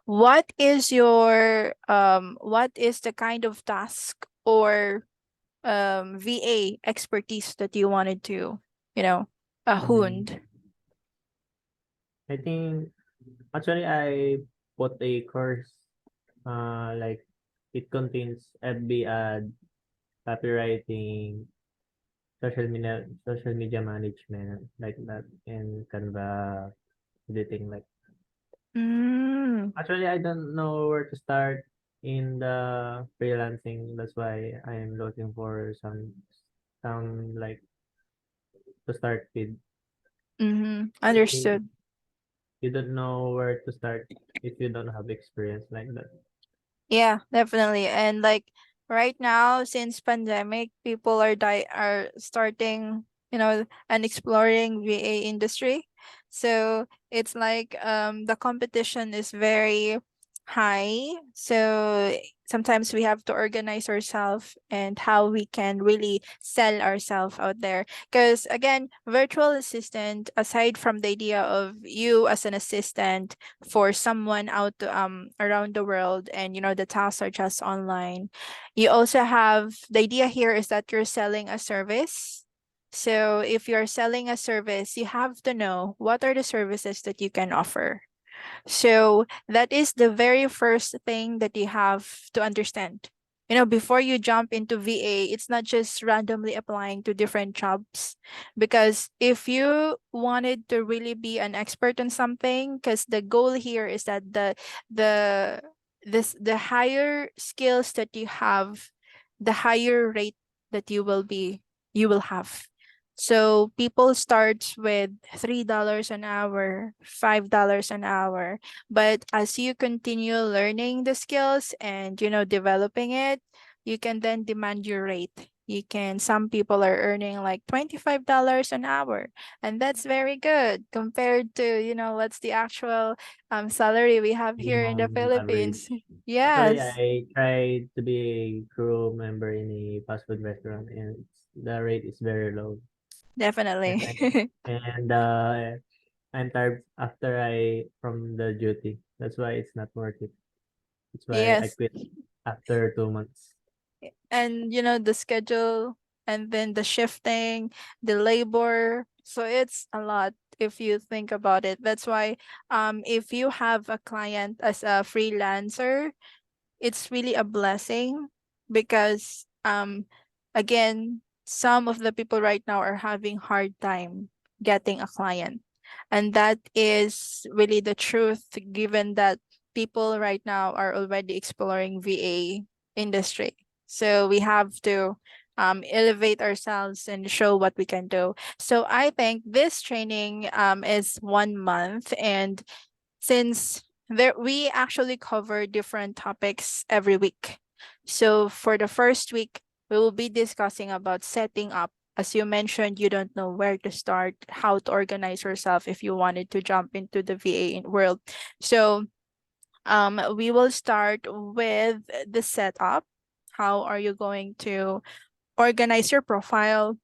what is what is the kind of task or VA expertise that you wanted to, you know, Mm, honed? I think actually I bought a course like it contains FB ad, copywriting, social media management like that, and Canva editing like. Mm, Actually, I don't know where to start in the freelancing. That's why I'm looking for some like to start with. understood. You don't know where to start if you don't have experience like that. Yeah, definitely. And like right now, since pandemic, people are starting, and exploring VA industry. So it's like the competition is very high. So sometimes we have to organize ourselves and how we can really sell ourselves out there. Because again, virtual assistant, aside from the idea of you as an assistant for someone out around the world, and the tasks are just online, you also have the idea here is that you're selling a service. So if you're selling a service, you have to know what are the services that you can offer. So that is the very first thing that you have to understand. Before you jump into VA, it's not just randomly applying to different jobs. Because if you wanted to really be an expert on something, because the goal here is that the the higher skills that you have, the higher rate that you will have. So people start with $3 an hour, $5 an hour. But as you continue learning the skills and developing it, you can then demand your rate. Some people are earning like $25 an hour, and that's very good compared to, what's the actual salary we have here in the Minimum average. Philippines. Actually, Yes, I tried to be a crew member in a fast food restaurant, and the rate is very low. And I, definitely. and I'm tired after I from the duty. That's why it's not worth it. That's why I Yes. quit after 2 months. And the schedule, and then the shifting, the labor, so it's a lot if you think about it. That's why if you have a client as a freelancer, it's really a blessing. Because again, some of the people right now are having hard time getting a client, and that is really the truth, given that people right now are already exploring VA industry. So we have to elevate ourselves and show what we can do. So I think this training is 1 month. And since there we actually cover different topics every week. So for the first week, we will be discussing about setting up. As you mentioned, you don't know where to start, how to organize yourself if you wanted to jump into the VA world. So we will start with the setup. How are you going to organize your profile?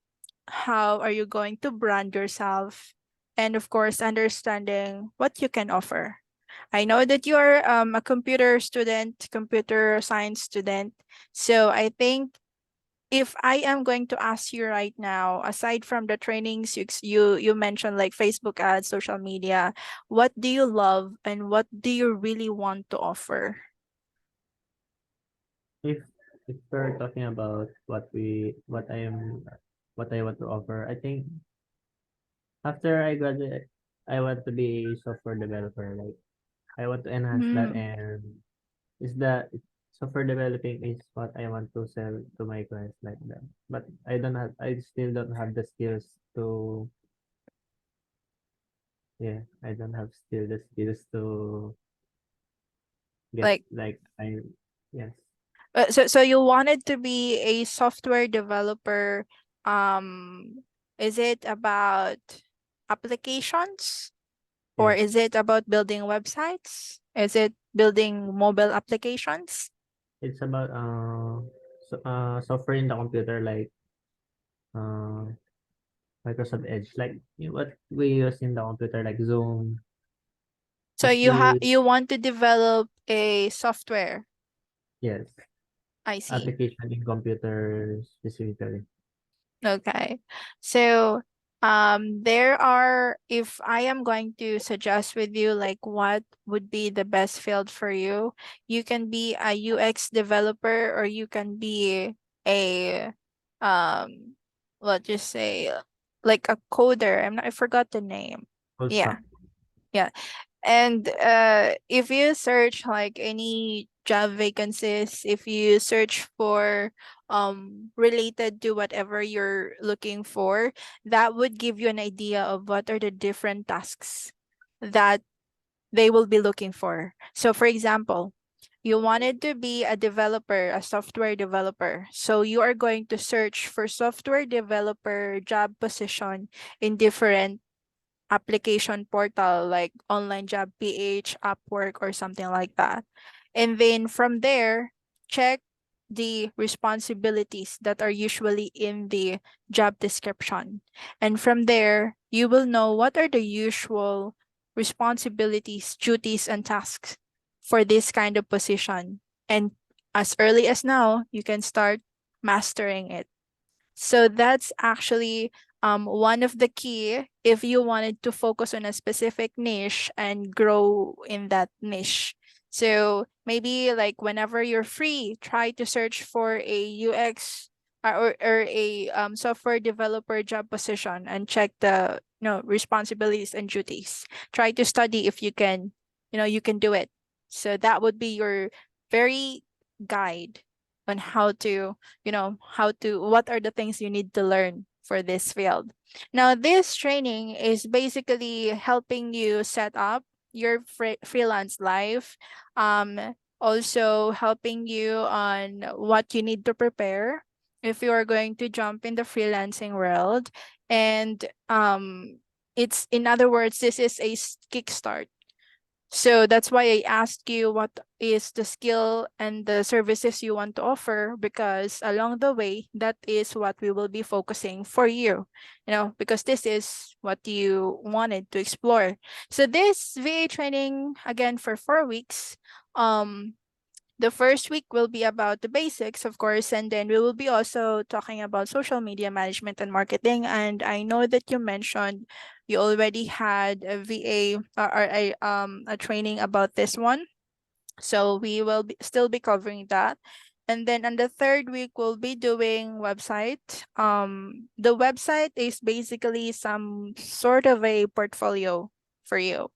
How are you going to brand yourself? And of course, understanding what you can offer. I know that you're a computer student, computer science student. So I think if I am going to ask you right now, aside from the trainings you mentioned, like Facebook ads, social media, what do you love and what do you really want to offer? If if we're talking about what I want to offer, I think after I graduate, I want to be a software developer. Like I want to enhance that, Mm, and is that software developing is what I want to sell to my clients like that. But I still don't have the skills to, yeah, I don't have still the skills to get like like I, yes, so you wanted to be a software developer. Is it about applications, or yes. is it about building websites? Is it building mobile applications? It's about software in the computer like uh Microsoft Edge, like what we use in the computer like Zoom. So Still, you want to develop a software. yes, I see. application in computer specifically. Okay. So there are, if I am going to suggest with you like what would be the best field for you can be a UX developer or you can be a um let's just say like a coder. I forgot the name. Full Yeah. stack. Yeah. And if you search like any job vacancies, if you search for related to whatever you're looking for, that would give you an idea of what are the different tasks that they will be looking for. So for example, you wanted to be a developer, a software developer. So you are going to search for software developer job position in different application portal like Online Job PH, Upwork, or something like that. And then from there, check the responsibilities that are usually in the job description. And from there, you will know what are the usual responsibilities, duties, and tasks for this kind of position. And as early as now, you can start mastering it. So that's actually one of the key if you wanted to focus on a specific niche and grow in that niche. So maybe like whenever you're free, try to search for a UX or a software developer job position and check the responsibilities and duties. Try to study if you can, you can do it. So that would be your very guide on how to what are the things you need to learn for this field. Now this training is basically helping you set up your freelance life, also helping you on what you need to prepare if you are going to jump in the freelancing world. And it's, in other words, this is a kickstart. So that's why I asked you what is the skill and the services you want to offer, because along the way, that is what we will be focusing for you, because this is what you wanted to explore. So this VA training, again, for 4 weeks, um, the first week will be about the basics, of course, and then we will be also talking about social media management and marketing. And I know that you mentioned you already had a VA or a training about this one. So we will still be covering that. And then on the third week, we'll be doing website. The website is basically some sort of a portfolio for you.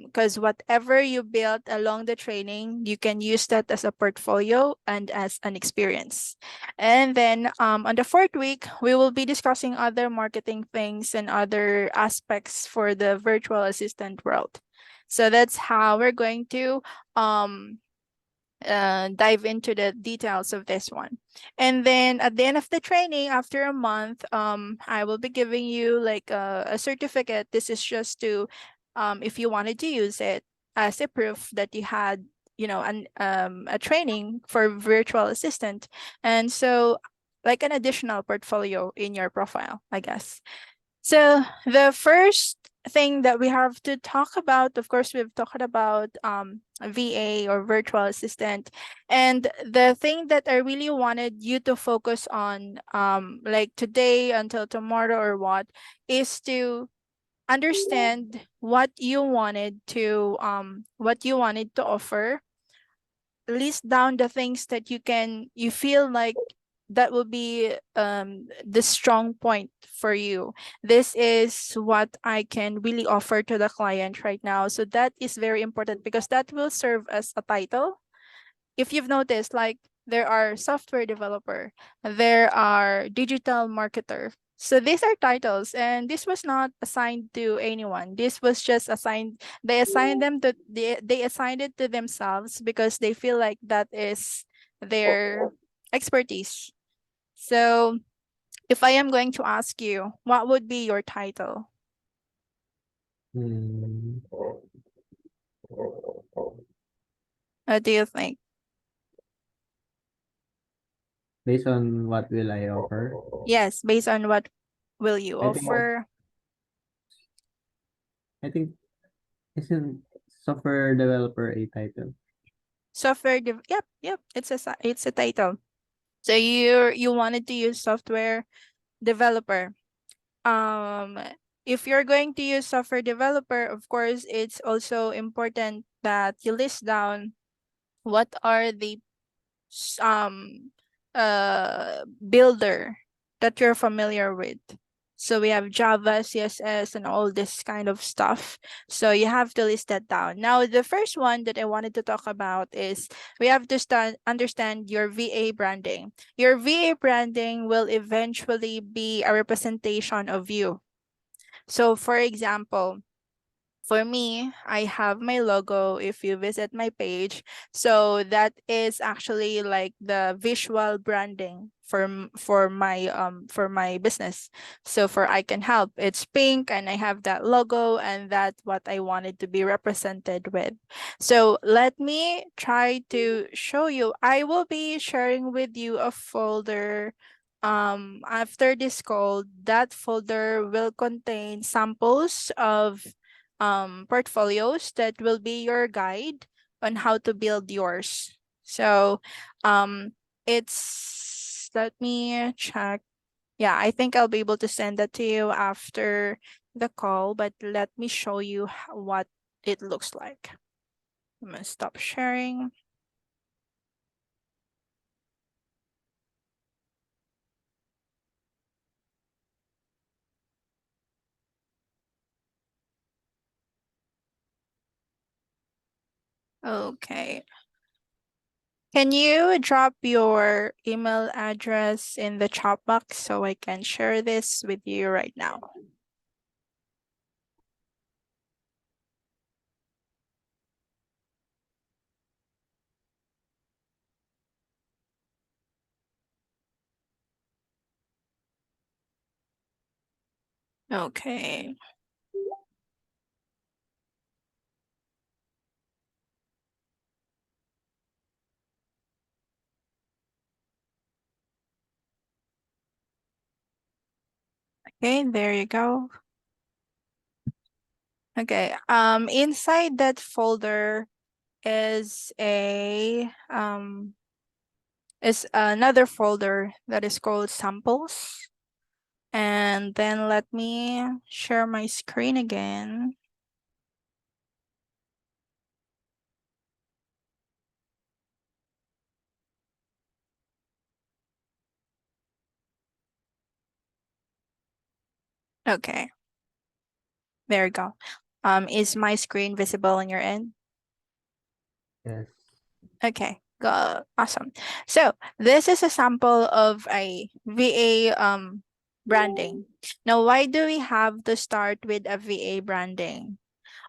Because whatever you built along the training, you can use that as a portfolio and as an experience. And then on the fourth week, we will be discussing other marketing things and other aspects for the virtual assistant world. So that's how we're going to um dive into the details of this one. And then at the end of the training, after a month, I will be giving you like a certificate. This is just to if you wanted to use it as a proof that you had a training for virtual assistant. And so like an additional portfolio in your profile, I guess. So the first thing that we have to talk about, of course, we've talked about VA or virtual assistant, and the thing that I really wanted you to focus on, like today until tomorrow or is to understand what you wanted to offer. List down the things that you feel like that will be the strong point for you. This is what I can really offer to the client right now. So that is very important because that will serve as a title. If you've noticed, like there are software developer, there are digital marketer. So these are titles, and this was not assigned to anyone. This was just assigned. They assigned it to themselves because they feel like that is their expertise. So if I am going to ask you, what would be your title? Hmm. What do you think? Based on what will I offer? Yes, based on what will you I think offer? I think isn't software developer a title? Yep, it's a title. So you wanted to use software developer. Um, if you're going to use software developer, of course, it's also important that you list down what are the s- um builder that you're familiar with. So we have Java, CSS, and all this kind of stuff. So you have to list that down. Now, the first one that I wanted to talk about is we have to understand your VA branding. Your VA branding will eventually be a representation of you. So, for example, for me, I have my logo if you visit my page. So that is actually like the visual branding for my business. So for I Can Help, it's pink and I have that logo and that's what I wanted to be represented with. So let me try to show you. I will be sharing with you a folder after this call. That folder will contain samples of portfolios that will be your guide on how to build yours. So um, let me check. Yeah, I think I'll be able to send that to you after the call, but let me show you what it looks like. I'm gonna stop sharing. Okay. Can you drop your email address in the chat box so I can share this with you right now? Okay. Okay, there you go. Okay. Inside that folder is a is another folder that is called samples. And then let me share my screen again. Okay, there you go. Is my screen visible on your end? Yes. Okay, awesome. So this is a sample of a VA branding. Now, why do we have to start with a VA branding?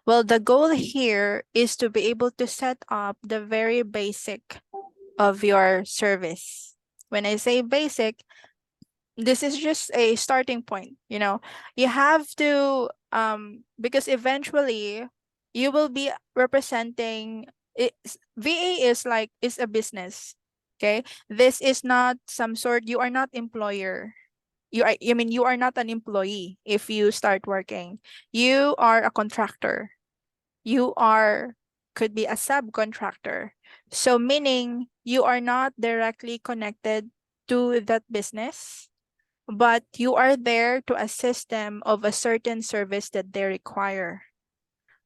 Well, the goal here is to be able to set up the very basic of your service. When I say basic, this is just a starting point, you know. You have to because eventually you will be representing it. VA is a business. Okay? This is not some sort, you are not employer. I mean you are not an employee if you start working. You are a contractor. You are could be a subcontractor. So meaning you are not directly connected to that business, but you are there to assist them of a certain service that they require.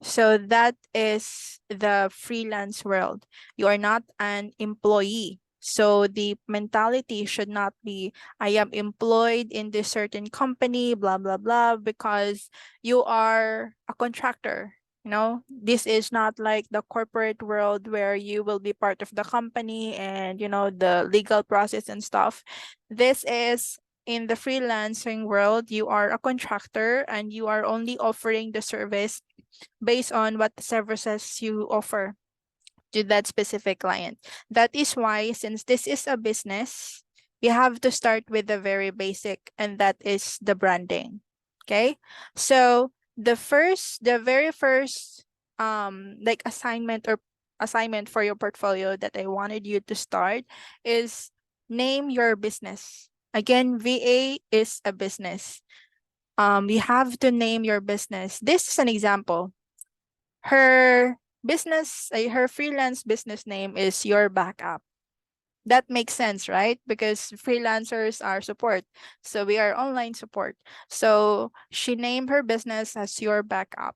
So that is the freelance world. You are not an employee. So the mentality should not be, I am employed in this certain company, blah, blah, blah, because you are a contractor. You know, this is not like the corporate world where you will be part of the company and, you know, the legal process and stuff. This is in the freelancing world, you are a contractor and you are only offering the service based on what services you offer to that specific client. That is why, since this is a business, you have to start with the very basic, and that is the branding. Okay. So the very first like assignment for your portfolio that I wanted you to start is name your business. Again, VA is a business. You have to name your business. This is an example. Her her freelance business name is Your Backup. That makes sense, right? Because freelancers are support. So we are online support. So she named her business as Your Backup.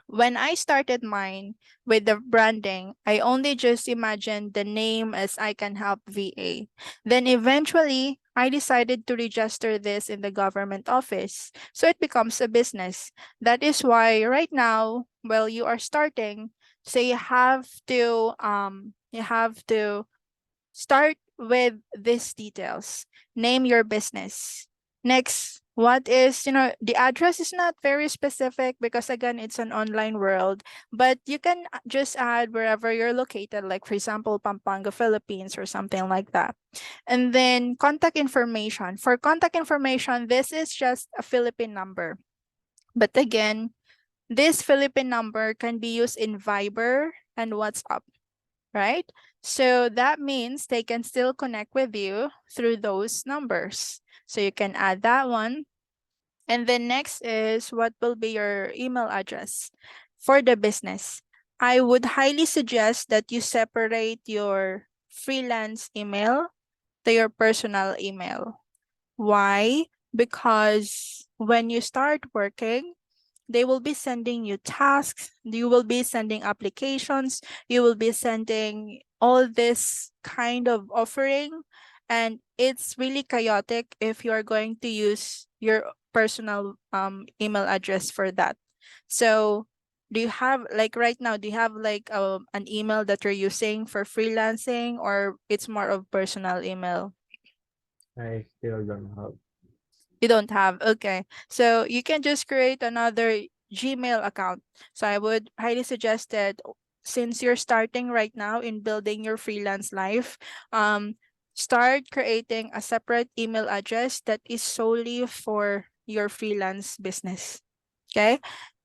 When I started mine with the branding, I only just imagined the name as I Can Help VA. Then eventually, I decided to register this in the government office. So it becomes a business. That is why right now, while you are starting, so you have to start with these details. Name your business. Next, what is, the address is not very specific because again, it's an online world, but you can just add wherever you're located, like for example, Pampanga, Philippines or something like that. And then contact information. For contact information, this is just a Philippine number. But again, this Philippine number can be used in Viber and WhatsApp, right? So that means they can still connect with you through those numbers. So you can add that one. And then next is what will be your email address for the business. I would highly suggest that you separate your freelance email to your personal email. Why? Because when you start working, they will be sending you tasks, you will be sending applications, you will be sending all this kind of offering, and it's really chaotic if you are going to use your personal email address for that. So do you have, like, right now, do you have like an email that you're using for freelancing, or it's more of personal email? I still don't have. You don't have. Okay. So you can just create another Gmail account. So I would highly suggest that since you're starting right now in building your freelance life, start creating a separate email address that is solely for your freelance business. Okay?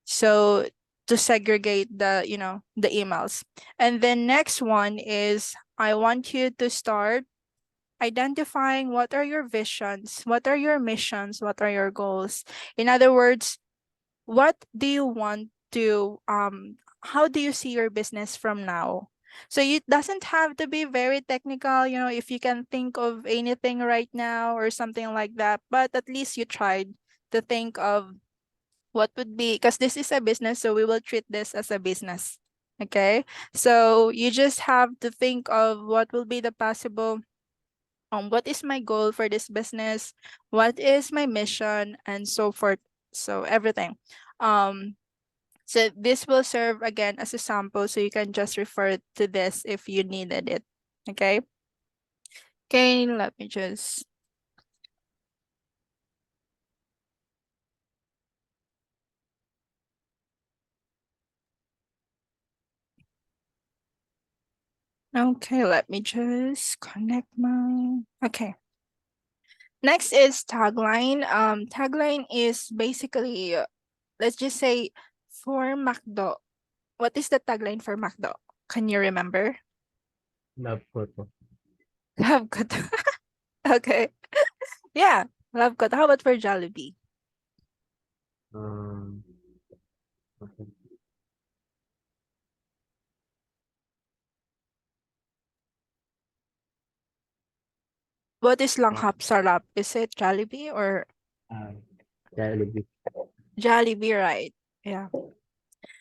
So to segregate the emails. And then next one is I want you to start identifying what are your visions, what are your missions, what are your goals. In other words, what do you want to how do you see your business from now? So it doesn't have to be very technical, if you can think of anything right now or something like that, but at least you tried to think of what would be, because this is a business, so we will treat this as a business. Okay? So you just have to think of what will be the possible what is my goal for this business, what is my mission, and so forth. So everything. um so this will serve again as a sample, so you can just refer to this if you needed it. Okay. Okay, let me just okay, let me just connect my okay. Next is tagline. Tagline is basically, let's just say, for McDo. What is the tagline for McDo? Can you remember? Love ko to. Love ko to. Okay. Yeah, love ko to. How about for Jollibee? Um, okay. What is Uh, langhap sarap? Is it Jollibee or uh, Jollibee. Jollibee, right? Yeah.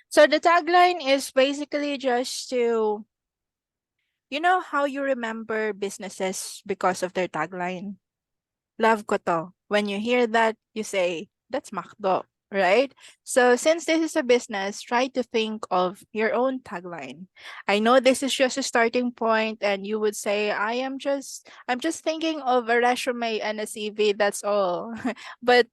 So the tagline is basically just to, how you remember businesses because of their tagline. Love ko to. When you hear that, you say, that's McDo, right? So since this is a business, try to think of your own tagline. I know this is just a starting point and you would say, I'm just thinking of a resume and a CV, that's all. But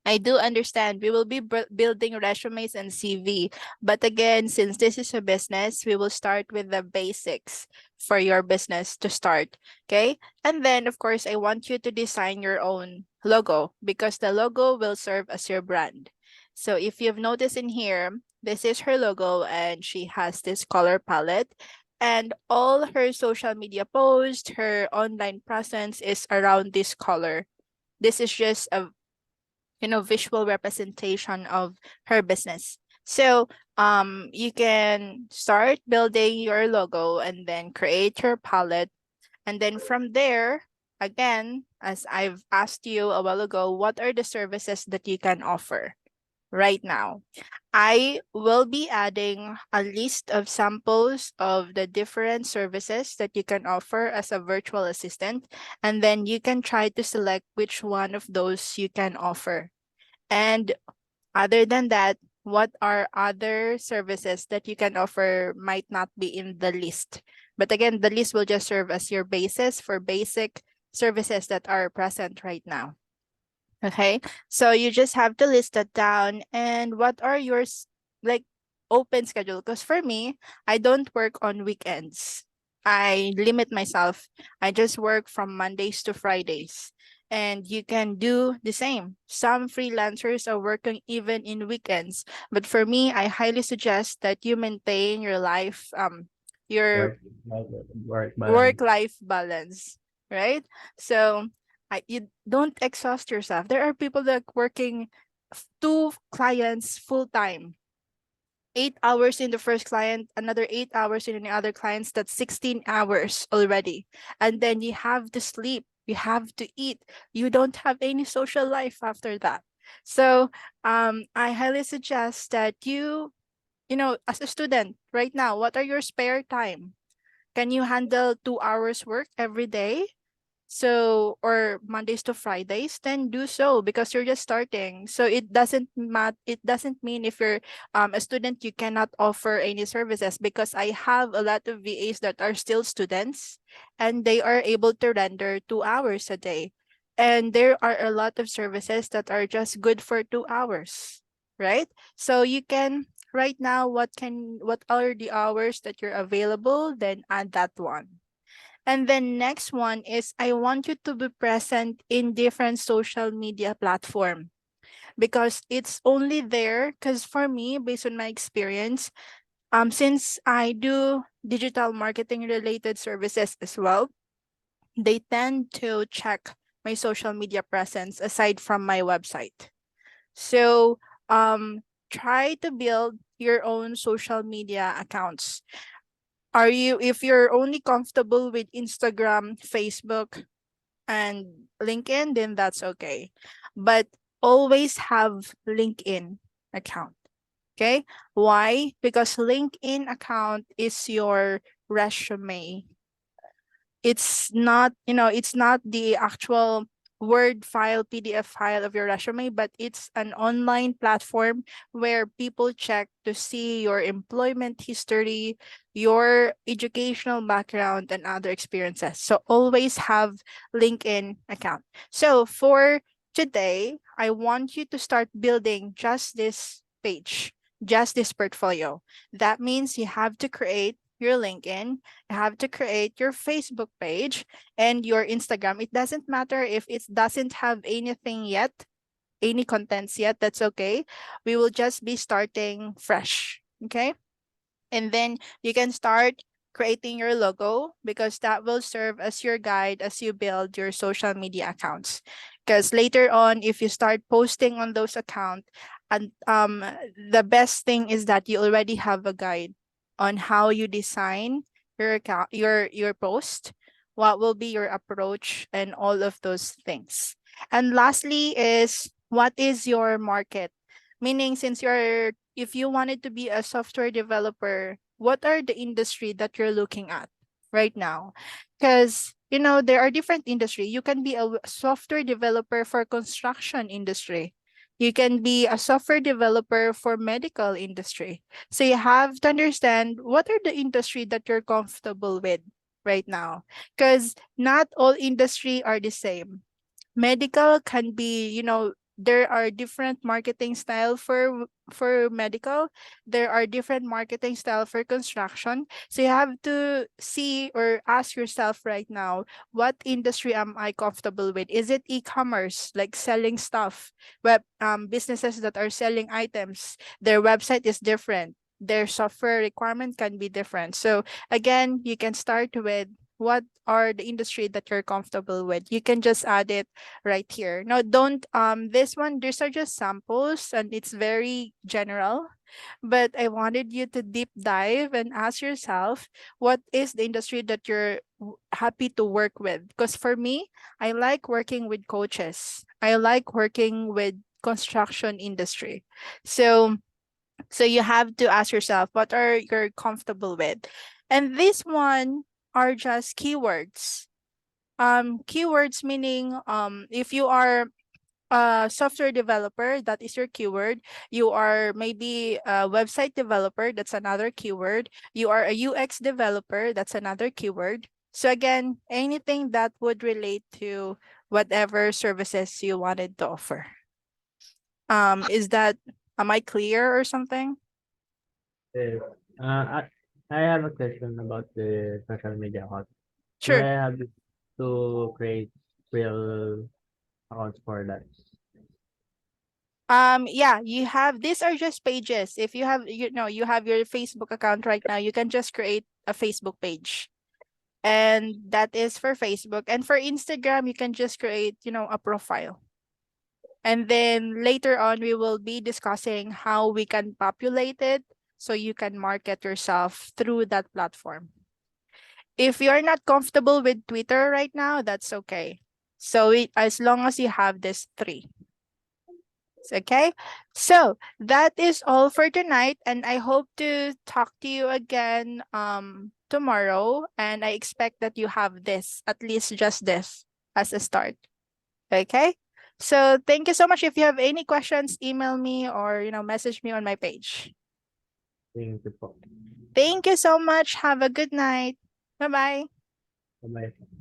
I do understand we will be building resumes and CV. But again, since this is a business, we will start with the basics for your business to start. Okay. And then, of course, I want you to design your own logo because the logo will serve as your brand. So if you've noticed in here, this is her logo and she has this color palette. And all her social media posts, her online presence is around this color. This is just a visual representation of her business. So you can start building your logo and then create your palette. And then from there, again, as I've asked you a while ago, what are the services that you can offer right now? I will be adding a list of samples of the different services that you can offer as a virtual assistant, and then you can try to select which one of those you can offer. And other than that, what are other services that you can offer might not be in the list. But again, the list will just serve as your basis for basic services that are present right now. Okay. So you just have to list that down. And what are yours like open schedule? Because for me, I don't work on weekends. I limit myself. I just work from Mondays to Fridays. And you can do the same. Some freelancers are working even in weekends. But for me, I highly suggest that you maintain your life, your Work, work balance. work-life balance, right? So you don't exhaust yourself. There are people that working two clients full time, 8 hours in the first client, another 8 hours in the other clients. That's 16 hours already. And then you have to sleep, you have to eat. You don't have any social life after that. So I highly suggest that as a student right now, what are your spare time? Can you handle 2 hours work every day? So, or Mondays to Fridays, then do so because you're just starting. So it doesn't mean if you're a student, you cannot offer any services, because I have a lot of VAs that are still students and they are able to render 2 hours a day. And there are a lot of services that are just good for 2 hours, right? So you can right now, what are the hours that you're available, then add that one. And then next one is I want you to be present in different social media platform, because it's only there, because for me, based on my experience, since I do digital marketing related services as well, they tend to check my social media presence aside from my website. So try to build your own social media accounts. If you're only comfortable with Instagram, Facebook, and LinkedIn, then that's okay. But always have LinkedIn account. Okay. Why? Because LinkedIn account is your resume. It's not the actual Word file, PDF file of your resume, but it's an online platform where people check to see your employment history, your educational background, and other experiences. So always have LinkedIn account. So for today, I want you to start building just this page, just this portfolio. That means you have to create your LinkedIn, you have to create your Facebook page and your Instagram. It doesn't matter if it doesn't have anything yet, any contents yet, that's okay. We will just be starting fresh. Okay. And then you can start creating your logo, because that will serve as your guide as you build your social media accounts. Because later on, if you start posting on those accounts, and the best thing is that you already have a guide on how you design your account, your post, what will be your approach, and all of those things. And lastly is, what is your market? Meaning, since if you wanted to be a software developer, what are the industry that you're looking at right now? Because there are different industry. You can be a software developer for construction industry. You can be a software developer for medical industry. So you have to understand what are the industry that you're comfortable with right now. Because not all industry are the same. Medical can be, there are different marketing style for medical. There are different marketing style for construction. So you have to see or ask yourself right now, what industry am I comfortable with? Is it e-commerce, like selling stuff? Businesses that are selling items, their website is different, their software requirement can be different. So again, you can start with what are the industry that you're comfortable with. You can just add it right here. Now, don't this one, these are just samples and it's very general. But I wanted you to deep dive and ask yourself, what is the industry that you're happy to work with? Because for me, I like working with coaches. I like working with construction industry. So you have to ask yourself, what are you comfortable with? And this one are just keywords. Keywords meaning if you are a software developer, that is your keyword. You are maybe a website developer, that's another keyword. You are a UX developer, that's another keyword. So again, anything that would relate to whatever services you wanted to offer. Is that, am I clear or something? Yes. I have a question about the social media account. Do Sure. I have to create real accounts for that? Yeah, you have, these are just pages. If you have, you have your Facebook account right now, you can just create a Facebook page. And that is for Facebook. And for Instagram, you can just create, a profile. And then later on, we will be discussing how we can populate it so you can market yourself through that platform. If you're not comfortable with Twitter right now, that's okay. So as long as you have these three. Okay. So that is all for tonight. And I hope to talk to you again tomorrow. And I expect that you have this, at least just this as a start. Okay. So thank you so much. If you have any questions, email me or message me on my page. Thank you po. Thank you so much. Have a good night. Bye bye. Bye-bye.